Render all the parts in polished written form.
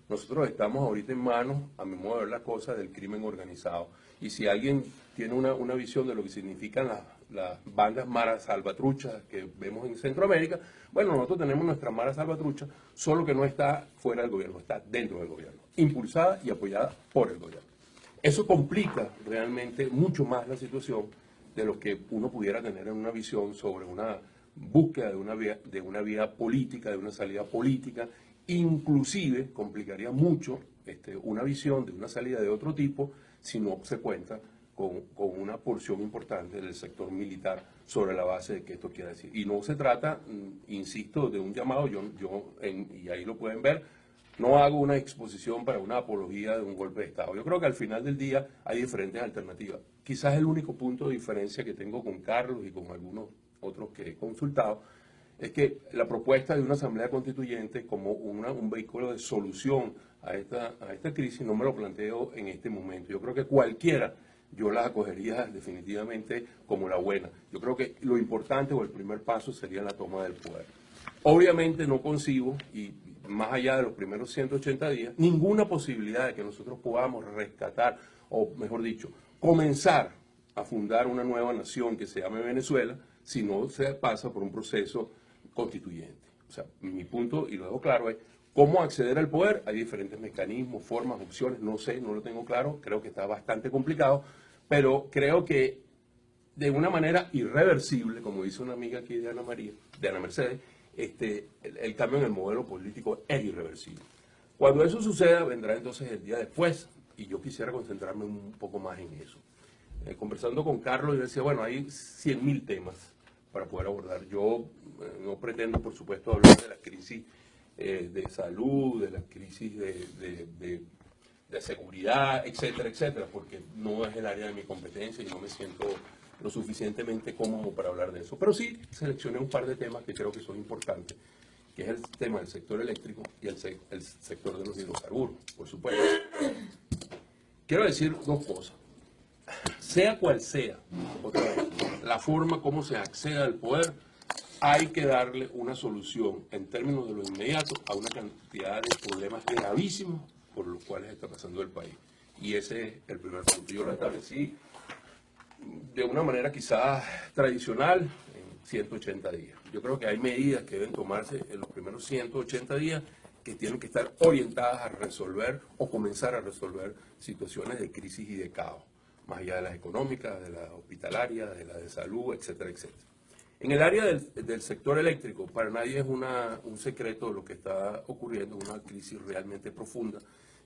nosotros estamos ahorita en manos, a mi modo de ver las cosas, del crimen organizado. Y si alguien tiene una visión de lo que significan las bandas maras salvatruchas que vemos en Centroamérica, bueno, nosotros tenemos nuestra mara salvatrucha, solo que no está fuera del gobierno, está dentro del gobierno, impulsada y apoyada por el gobierno. Eso complica realmente mucho más la situación de lo que uno pudiera tener en una visión sobre una búsqueda de una vía política, de una salida política. Inclusive complicaría mucho una visión de una salida de otro tipo si no se cuenta con una porción importante del sector militar sobre la base de que esto quiere decir. Y no se trata, insisto, de un llamado, y ahí lo pueden ver, no hago una exposición para una apología de un golpe de Estado. Yo creo que al final del día hay diferentes alternativas. Quizás el único punto de diferencia que tengo con Carlos y con algunos otros que he consultado es que la propuesta de una asamblea constituyente como un vehículo de solución a esta crisis no me lo planteo en este momento. Yo creo que cualquiera yo la acogería definitivamente como la buena. Yo creo que lo importante o el primer paso sería la toma del poder. Obviamente no concibo, y más allá de los primeros 180 días, ninguna posibilidad de que nosotros podamos rescatar, o mejor dicho, comenzar a fundar una nueva nación que se llame Venezuela si no se pasa por un proceso constituyente. O sea, mi punto, y lo dejo claro, es cómo acceder al poder. Hay diferentes mecanismos, formas, opciones, no sé, no lo tengo claro, creo que está bastante complicado, pero creo que de una manera irreversible, como dice una amiga aquí de Ana Mercedes, el cambio en el modelo político es irreversible. Cuando eso suceda, vendrá entonces el día después, y yo quisiera concentrarme un poco más en eso. Conversando con Carlos, yo decía, bueno, hay 100.000 temas para poder abordar. Yo no pretendo, por supuesto, hablar de la crisis de salud, de la crisis de seguridad, etcétera, etcétera, porque no es el área de mi competencia y no me siento lo suficientemente cómodo para hablar de eso. Pero sí seleccioné un par de temas que creo que son importantes, que es el tema del sector eléctrico y el sector de los hidrocarburos, por supuesto. Quiero decir dos cosas. Sea cual sea, otra vez, la forma como se acceda al poder, hay que darle una solución en términos de lo inmediato a una cantidad de problemas gravísimos por los cuales está pasando el país. Y ese es el primer punto. Yo lo establecí de una manera quizás tradicional en 180 días. Yo creo que hay medidas que deben tomarse en los primeros 180 días que tienen que estar orientadas a resolver o comenzar a resolver situaciones de crisis y de caos, más allá de las económicas, de las hospitalarias, de las de salud, etcétera, etcétera. En el área del sector eléctrico, para nadie es un secreto lo que está ocurriendo, una crisis realmente profunda.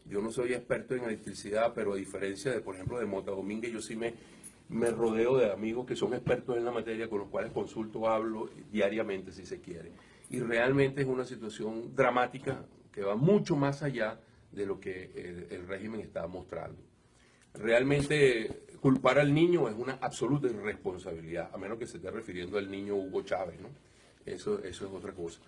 Yo no soy experto en electricidad, pero a diferencia de, por ejemplo, de Mota Domínguez, yo sí me rodeo de amigos que son expertos en la materia, con los cuales consulto, hablo diariamente, si se quiere. Y realmente es una situación dramática que va mucho más allá de lo que el régimen está mostrando. Realmente culpar al niño es una absoluta irresponsabilidad, a menos que se esté refiriendo al niño Hugo Chávez, ¿no? Eso es otra cosa.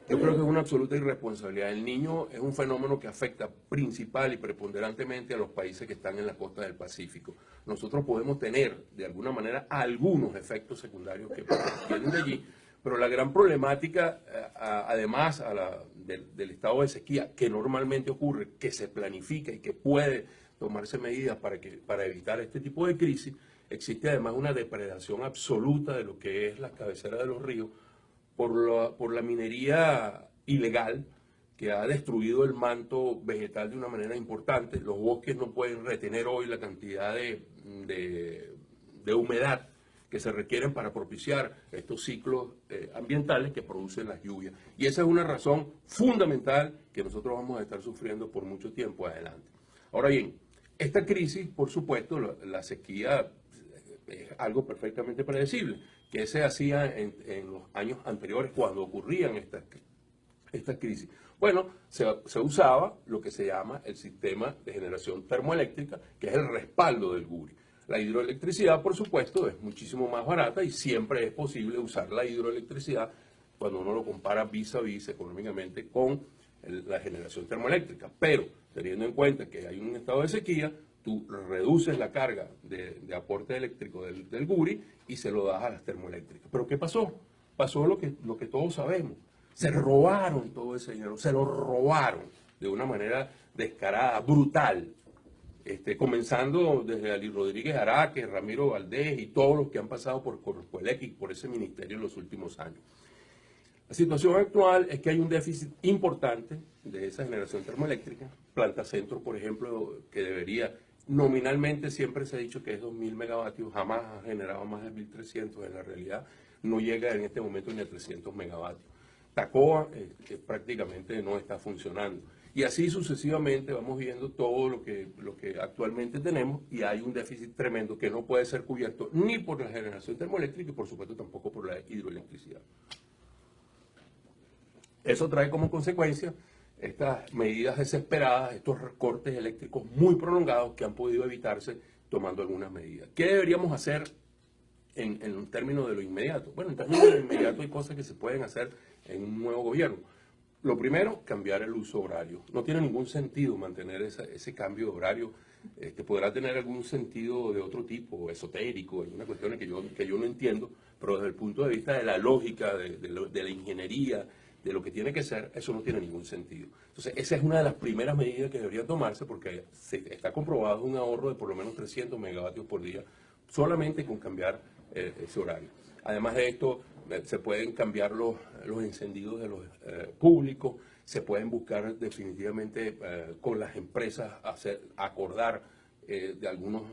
Yo creo que es una absoluta irresponsabilidad. El niño es un fenómeno que afecta principal y preponderantemente a los países que están en la costa del Pacífico. Nosotros podemos tener, de alguna manera, algunos efectos secundarios que vienen de allí, pero la gran problemática, además del estado de sequía, que normalmente ocurre, que se planifica y que puede tomarse medidas para evitar este tipo de crisis, existe además una depredación absoluta de lo que es la cabecera de los ríos por la minería ilegal que ha destruido el manto vegetal de una manera importante. Los bosques no pueden retener hoy la cantidad de humedad que se requieren para propiciar estos ciclos ambientales que producen las lluvias. Y esa es una razón fundamental que nosotros vamos a estar sufriendo por mucho tiempo adelante. Ahora bien, esta crisis, por supuesto, la sequía es algo perfectamente predecible, que se hacía en los años anteriores cuando ocurrían estas crisis. Bueno, se usaba lo que se llama el sistema de generación termoeléctrica, que es el respaldo del Guri. La hidroelectricidad, por supuesto, es muchísimo más barata y siempre es posible usar la hidroelectricidad cuando uno lo compara vis a vis económicamente con la generación termoeléctrica. Pero, teniendo en cuenta que hay un estado de sequía, tú reduces la carga de aporte eléctrico del Guri y se lo das a las termoeléctricas. ¿Pero qué pasó? Pasó lo que todos sabemos. Se robaron todo ese dinero, se lo robaron de una manera descarada, brutal, comenzando desde Ali Rodríguez Araque, Ramiro Valdés y todos los que han pasado por Corpoelec y por ese ministerio en los últimos años. La situación actual es que hay un déficit importante de esa generación termoeléctrica. Planta Centro, por ejemplo, que debería, nominalmente siempre se ha dicho que es 2.000 megavatios, jamás ha generado más de 1.300, en la realidad no llega en este momento ni a 300 megavatios. Tacoa prácticamente no está funcionando. Y así sucesivamente vamos viendo todo lo que actualmente tenemos y hay un déficit tremendo que no puede ser cubierto ni por la generación termoeléctrica y por supuesto tampoco por la hidroelectricidad. Eso trae como consecuencia estas medidas desesperadas, estos recortes eléctricos muy prolongados que han podido evitarse tomando algunas medidas. ¿Qué deberíamos hacer en términos de lo inmediato? Bueno, en términos de lo inmediato hay cosas que se pueden hacer en un nuevo gobierno. Lo primero, cambiar el uso horario. No tiene ningún sentido mantener ese cambio de horario. Podrá tener algún sentido de otro tipo, esotérico, alguna cuestión que yo no entiendo, pero desde el punto de vista de la lógica, de la ingeniería, de lo que tiene que ser, eso no tiene ningún sentido. Entonces, esa es una de las primeras medidas que debería tomarse porque está comprobado un ahorro de por lo menos 300 megavatios por día solamente con cambiar ese horario. Además de esto, se pueden cambiar los encendidos de los públicos, se pueden buscar definitivamente con las empresas acordar de algunos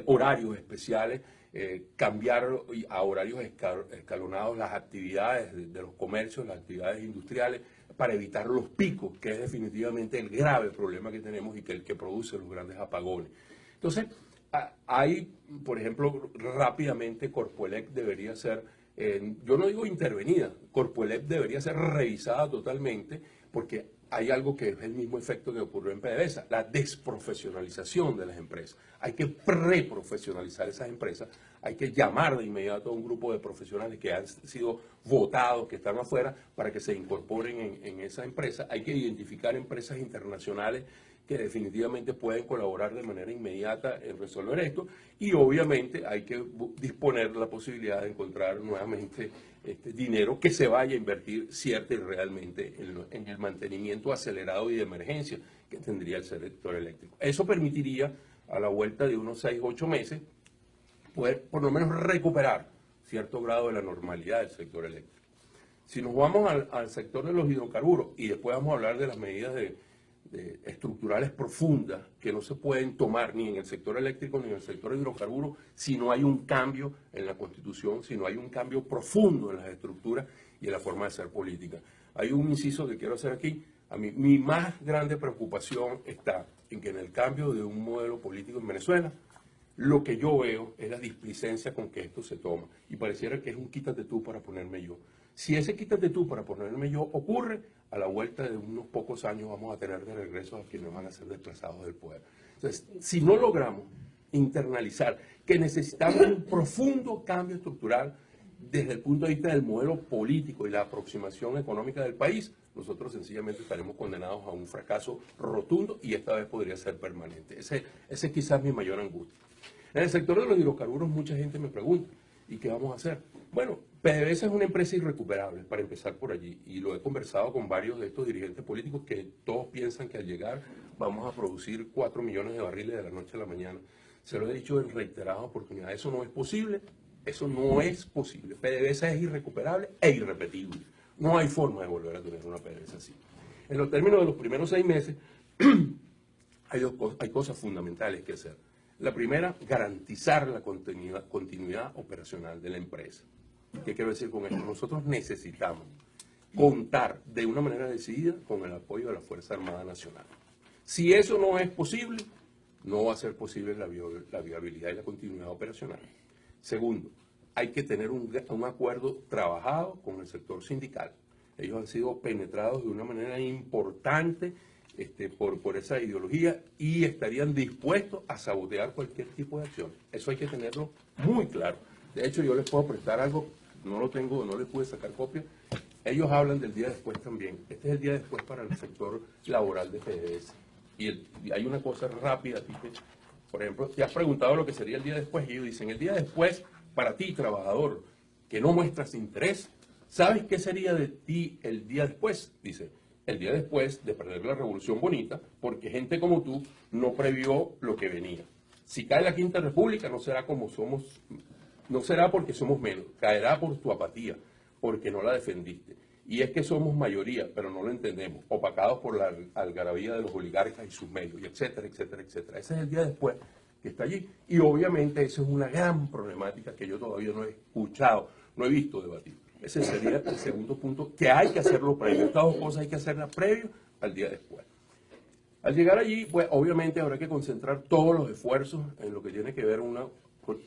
horarios especiales, cambiar a horarios escalonados las actividades de los comercios, las actividades industriales, para evitar los picos, que es definitivamente el grave problema que tenemos y el que produce los grandes apagones. Entonces, hay, por ejemplo, rápidamente Corpoelec debería ser, yo no digo intervenida, Corpoelec debería ser revisada totalmente porque hay algo que es el mismo efecto que ocurrió en PDVSA, la desprofesionalización de las empresas. Hay que preprofesionalizar esas empresas, hay que llamar de inmediato a un grupo de profesionales que han sido votados, que están afuera, para que se incorporen en esa empresa. Hay que identificar empresas internacionales que definitivamente pueden colaborar de manera inmediata en resolver esto y obviamente hay que disponer de la posibilidad de encontrar nuevamente dinero que se vaya a invertir cierta y realmente en el mantenimiento acelerado y de emergencia que tendría el sector eléctrico. Eso permitiría a la vuelta de unos 6 o 8 meses poder por lo menos recuperar cierto grado de la normalidad del sector eléctrico. Si nos vamos al sector de los hidrocarburos y después vamos a hablar de las medidas estructurales profundas que no se pueden tomar ni en el sector eléctrico ni en el sector hidrocarburos si no hay un cambio en la Constitución, si no hay un cambio profundo en las estructuras y en la forma de hacer política. Hay un inciso que quiero hacer aquí. A mí, mi más grande preocupación está en que en el cambio de un modelo político en Venezuela, lo que yo veo es la displicencia con que esto se toma y pareciera que es un quítate tú para ponerme yo. Si ese quítate tú para ponerme yo ocurre, a la vuelta de unos pocos años vamos a tener de regreso a quienes van a ser desplazados del poder. Entonces, si no logramos internalizar que necesitamos un profundo cambio estructural desde el punto de vista del modelo político y la aproximación económica del país, nosotros sencillamente estaremos condenados a un fracaso rotundo y esta vez podría ser permanente. Ese es quizás mi mayor angustia. En el sector de los hidrocarburos mucha gente me pregunta, ¿y qué vamos a hacer? Bueno, PDVSA es una empresa irrecuperable, para empezar por allí, y lo he conversado con varios de estos dirigentes políticos que todos piensan que al llegar vamos a producir 4 millones de barriles de la noche a la mañana. Se lo he dicho en reiteradas oportunidades, eso no es posible, eso no es posible. PDVSA es irrecuperable e irrepetible. No hay forma de volver a tener una PDVSA así. En los términos de los primeros 6 meses, hay cosas fundamentales que hacer. La primera, garantizar la continuidad operacional de la empresa. ¿Qué quiero decir con esto? Nosotros necesitamos contar de una manera decidida con el apoyo de la Fuerza Armada Nacional. Si eso no es posible, no va a ser posible la viabilidad y la continuidad operacional. Segundo, hay que tener un acuerdo trabajado con el sector sindical. Ellos han sido penetrados de una manera importante por esa ideología y estarían dispuestos a sabotear cualquier tipo de acción. Eso hay que tenerlo muy claro. De hecho, yo les puedo prestar algo, no lo tengo, no les pude sacar copia. Ellos hablan del día después también. Este es el día después para el sector laboral de PDVSA. Y hay una cosa rápida, Pipe. Por ejemplo, te has preguntado lo que sería el día después y ellos dicen, el día después, para ti, trabajador, que no muestras interés, ¿sabes qué sería de ti el día después? Dice, el día después de perder la Revolución Bonita, porque gente como tú no previó lo que venía. Si cae la Quinta República, no será como somos, no será porque somos menos, caerá por tu apatía, porque no la defendiste. Y es que somos mayoría, pero no lo entendemos, opacados por la algarabía de los oligarcas y sus medios, y etcétera, etcétera, etcétera. Ese es el día después que está allí. Y obviamente esa es una gran problemática que yo todavía no he escuchado, no he visto debatir. Ese sería el segundo punto, que hay que hacerlo previo. Estas dos cosas hay que hacerlas previo al día después. Al llegar allí, pues obviamente habrá que concentrar todos los esfuerzos en lo que tiene que ver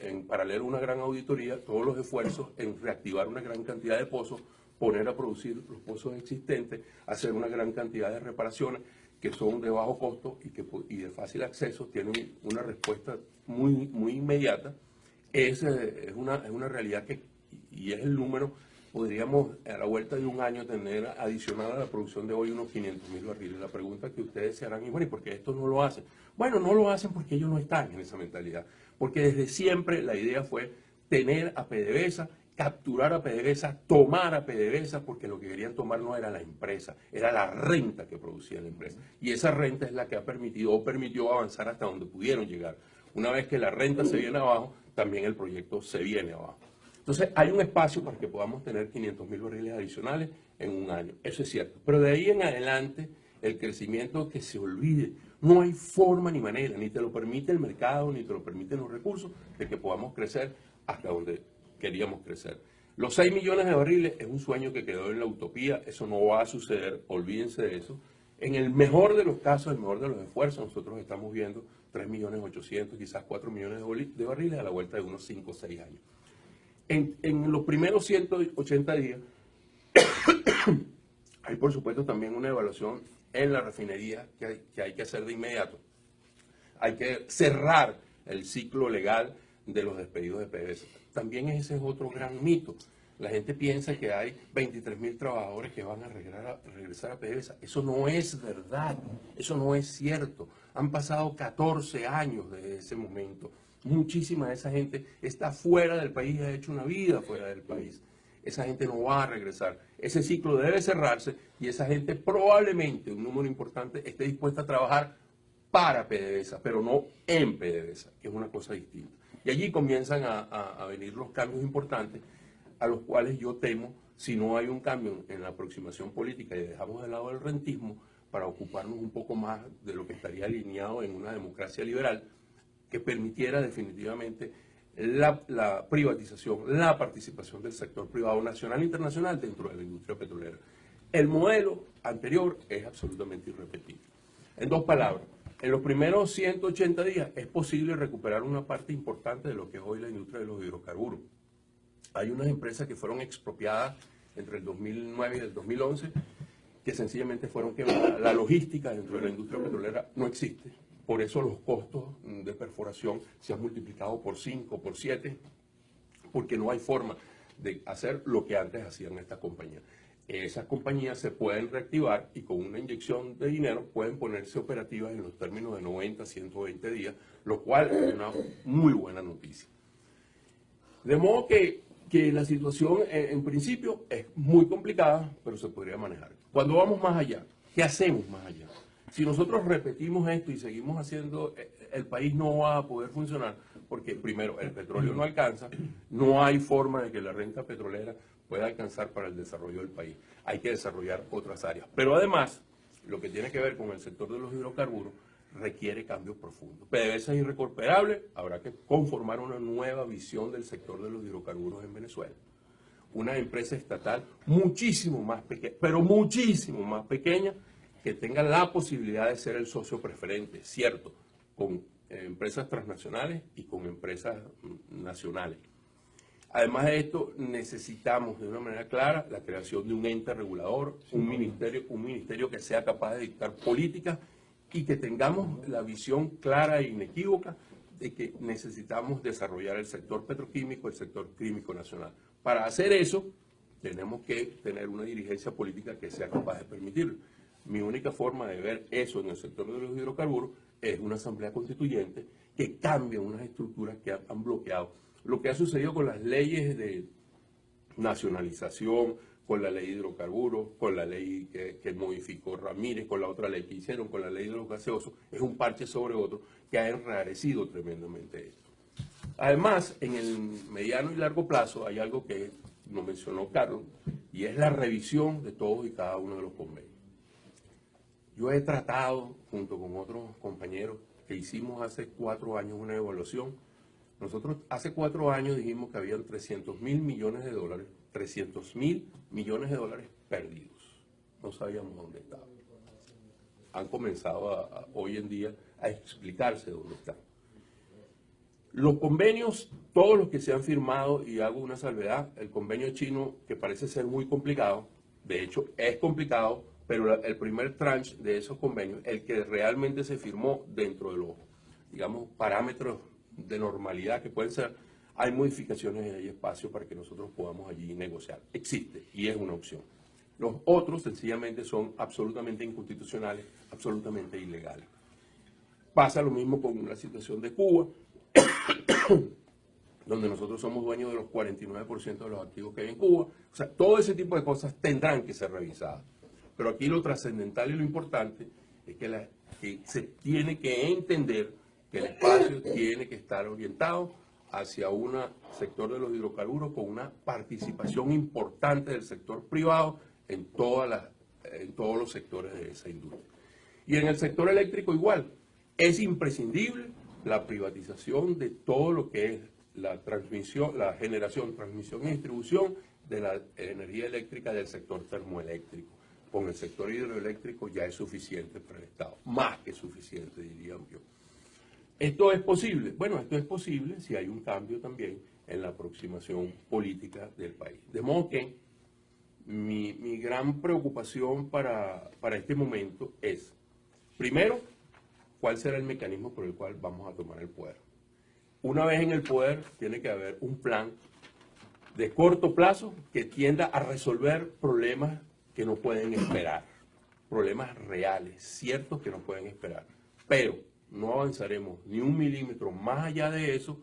en paralelo a una gran auditoría, todos los esfuerzos en reactivar una gran cantidad de pozos, poner a producir los pozos existentes, hacer una gran cantidad de reparaciones que son de bajo costo y de fácil acceso, tienen una respuesta muy inmediata. Es una realidad y es el número. Podríamos a la vuelta de un año tener adicional a la producción de hoy unos 500.000 barriles. La pregunta que ustedes se harán es, bueno, ¿y por qué estos no lo hacen? Bueno, no lo hacen porque ellos no están en esa mentalidad. Porque desde siempre la idea fue tener a PDVSA, capturar a PDVSA, tomar a PDVSA, porque lo que querían tomar no era la empresa, era la renta que producía la empresa. Y esa renta es la que ha permitió avanzar hasta donde pudieron llegar. Una vez que la renta se viene abajo, también el proyecto se viene abajo. Entonces, hay un espacio para que podamos tener 500.000 barriles adicionales en un año. Eso es cierto. Pero de ahí en adelante, el crecimiento que se olvide. No hay forma ni manera, ni te lo permite el mercado, ni te lo permiten los recursos, de que podamos crecer hasta donde queríamos crecer. Los 6 millones de barriles es un sueño que quedó en la utopía. Eso no va a suceder. Olvídense de eso. En el mejor de los casos, el mejor de los esfuerzos, nosotros estamos viendo 3.800.000, quizás 4 millones de barriles a la vuelta de unos 5 o 6 años. En los primeros 180 días hay, por supuesto, también una evaluación en la refinería que hay que hacer de inmediato. Hay que cerrar el ciclo legal de los despedidos de PDVSA. También ese es otro gran mito. La gente piensa que hay 23.000 trabajadores que van a regresar a PDVSA. Eso no es verdad, eso no es cierto. Han pasado 14 años desde ese momento. Muchísima de esa gente está fuera del país, ha hecho una vida fuera del país. Esa gente no va a regresar. Ese ciclo debe cerrarse y esa gente probablemente, un número importante, esté dispuesta a trabajar para PDVSA, pero no en PDVSA, que es una cosa distinta. Y allí comienzan a venir los cambios importantes, a los cuales yo temo, si no hay un cambio en la aproximación política y dejamos de lado el rentismo para ocuparnos un poco más de lo que estaría alineado en una democracia liberal, que permitiera definitivamente la privatización, la participación del sector privado nacional e internacional dentro de la industria petrolera. El modelo anterior es absolutamente irrepetible. En dos palabras, en los primeros 180 días es posible recuperar una parte importante de lo que es hoy la industria de los hidrocarburos. Hay unas empresas que fueron expropiadas entre el 2009 y el 2011 que sencillamente fueron quebradas. La logística dentro de la industria petrolera no existe. Por eso los costos de perforación se han multiplicado por 5, por 7, porque no hay forma de hacer lo que antes hacían estas compañías. Esas compañías se pueden reactivar y con una inyección de dinero pueden ponerse operativas en los términos de 90, 120 días, lo cual es una muy buena noticia. De modo que la situación en principio es muy complicada, pero se podría manejar. Cuando vamos más allá, ¿qué hacemos más allá? Si nosotros repetimos esto y seguimos haciendo, el país no va a poder funcionar porque, primero, el petróleo no alcanza, no hay forma de que la renta petrolera pueda alcanzar para el desarrollo del país. Hay que desarrollar otras áreas. Pero además, lo que tiene que ver con el sector de los hidrocarburos requiere cambios profundos. PDVSA es irrecuperable, habrá que conformar una nueva visión del sector de los hidrocarburos en Venezuela. Una empresa estatal muchísimo más pequeña, pero muchísimo más pequeña, que tenga la posibilidad de ser el socio preferente, cierto, con empresas transnacionales y con empresas nacionales. Además de esto, necesitamos de una manera clara la creación de un ente regulador, un ministerio que sea capaz de dictar políticas y que tengamos la visión clara e inequívoca de que necesitamos desarrollar el sector petroquímico, el sector químico nacional. Para hacer eso, tenemos que tener una dirigencia política que sea capaz de permitirlo. Mi única forma de ver eso en el sector de los hidrocarburos es una asamblea constituyente que cambie unas estructuras que han bloqueado. Lo que ha sucedido con las leyes de nacionalización, con la ley de hidrocarburos, con la ley que modificó Ramírez, con la otra ley que hicieron, con la ley de los gaseosos. Es un parche sobre otro que ha enrarecido tremendamente esto. Además, en el mediano y largo plazo hay algo que nos mencionó Carlos, y es la revisión de todos y cada uno de los convenios. Yo he tratado, junto con otros compañeros, que hicimos hace 4 años una evaluación. Nosotros hace 4 años dijimos que habían 300.000 millones de dólares, 300.000 millones de dólares perdidos. No sabíamos dónde estaban. Han comenzado hoy en día a explicarse dónde están. Los convenios, todos los que se han firmado, y hago una salvedad, el convenio chino, que parece ser muy complicado, de hecho es complicado, pero el primer tranche de esos convenios, el que realmente se firmó dentro de los, digamos, parámetros de normalidad que pueden ser, hay modificaciones y hay espacio para que nosotros podamos allí negociar. Existe y es una opción. Los otros sencillamente son absolutamente inconstitucionales, absolutamente ilegales. Pasa lo mismo con la situación de Cuba, donde nosotros somos dueños de los 49% de los activos que hay en Cuba. O sea, todo ese tipo de cosas tendrán que ser revisadas. Pero aquí lo trascendental y lo importante es que se tiene que entender que el espacio tiene que estar orientado hacia un sector de los hidrocarburos con una participación importante del sector privado en todos los sectores de esa industria. Y en el sector eléctrico igual, es imprescindible la privatización de todo lo que es la transmisión, la generación, transmisión y distribución de la energía eléctrica del sector termoeléctrico. Con el sector hidroeléctrico ya es suficiente para el Estado, más que suficiente, diría yo. ¿Esto es posible? Bueno, esto es posible si hay un cambio también en la aproximación política del país. De modo que mi gran preocupación para este momento es, primero, ¿cuál será el mecanismo por el cual vamos a tomar el poder? Una vez en el poder, tiene que haber un plan de corto plazo que tienda a resolver problemas que no pueden esperar, problemas reales, ciertos que no pueden esperar. Pero no avanzaremos ni 1 milímetro más allá de eso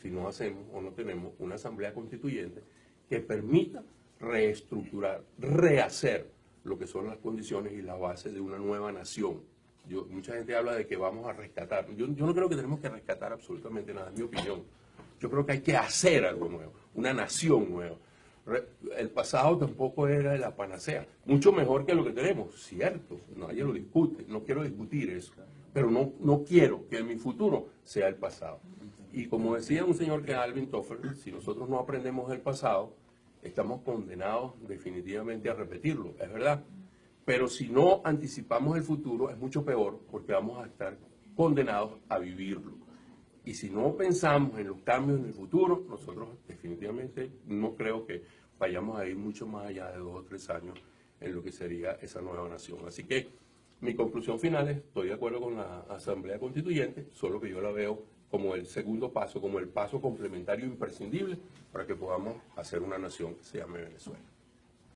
si no hacemos o no tenemos una asamblea constituyente que permita reestructurar, rehacer lo que son las condiciones y la base de una nueva nación. Mucha gente habla de que vamos a rescatar. Yo no creo que tenemos que rescatar absolutamente nada, es mi opinión. Yo creo que hay que hacer algo nuevo, una nación nueva. El pasado tampoco era la panacea, mucho mejor que lo que tenemos, cierto, nadie lo discute, no quiero discutir eso, pero no quiero que mi futuro sea el pasado. Y como decía un señor que es Alvin Toffler, si nosotros no aprendemos del pasado, estamos condenados definitivamente a repetirlo, es verdad. Pero si no anticipamos el futuro es mucho peor porque vamos a estar condenados a vivirlo. Y si no pensamos en los cambios en el futuro, nosotros definitivamente no creo que vayamos a ir mucho más allá de 2 o 3 años en lo que sería esa nueva nación. Así que mi conclusión final es, estoy de acuerdo con la Asamblea Constituyente, solo que yo la veo como el segundo paso, como el paso complementario imprescindible para que podamos hacer una nación que se llame Venezuela.